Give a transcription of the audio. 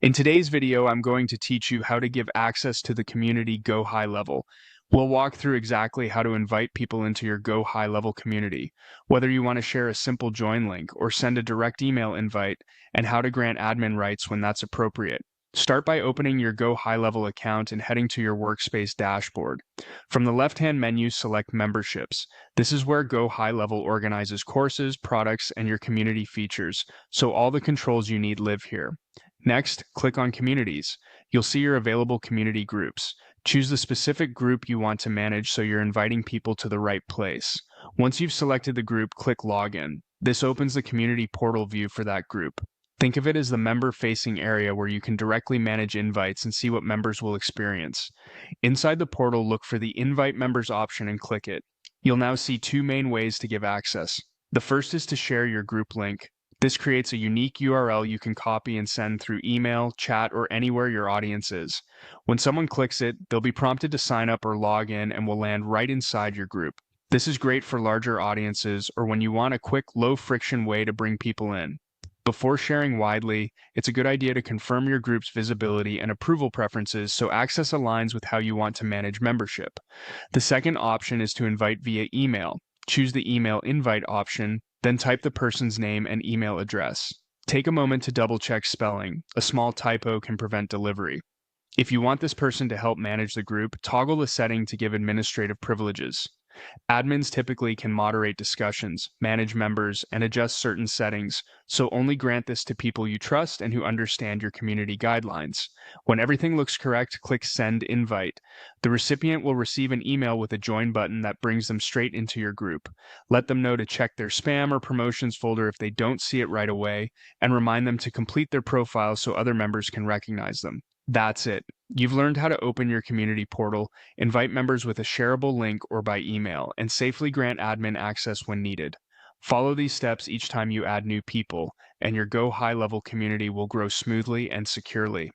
In today's video, I'm going to teach you how to give access to the Community GoHighLevel. We'll walk through exactly how to invite people into your GoHighLevel community, whether you want to share a simple join link or send a direct email invite, and how to grant admin rights when that's appropriate. Start by opening your GoHighLevel account and heading to your workspace dashboard. From the left-hand menu, select Memberships. This is where GoHighLevel organizes courses, products, and your community features, so all the controls you need live here. Next, click on Communities. You'll see your available community groups. Choose the specific group you want to manage so you're inviting people to the right place. Once you've selected the group, click Login. This opens the community portal view for that group. Think of it as the member-facing area where you can directly manage invites and see what members will experience. Inside the portal, look for the Invite Members option and click it. You'll now see two main ways to give access. The first is to share your group link. This creates a unique URL you can copy and send through email, chat, or anywhere your audience is. When someone clicks it, they'll be prompted to sign up or log in and will land right inside your group. This is great for larger audiences or when you want a quick, low-friction way to bring people in. Before sharing widely, it's a good idea to confirm your group's visibility and approval preferences so access aligns with how you want to manage membership. The second option is to invite via email. Choose the email invite option, then type the person's name and email address. Take a moment to double-check spelling. A small typo can prevent delivery. If you want this person to help manage the group, toggle the setting to give administrative privileges. Admins typically can moderate discussions, manage members, and adjust certain settings, so only grant this to people you trust and who understand your community guidelines. When everything looks correct, click Send Invite. The recipient will receive an email with a Join button that brings them straight into your group. Let them know to check their spam or promotions folder if they don't see it right away, and remind them to complete their profile so other members can recognize them. That's it. You've learned how to open your community portal, invite members with a shareable link or by email, and safely grant admin access when needed. Follow these steps each time you add new people, and your GoHighLevel community will grow smoothly and securely.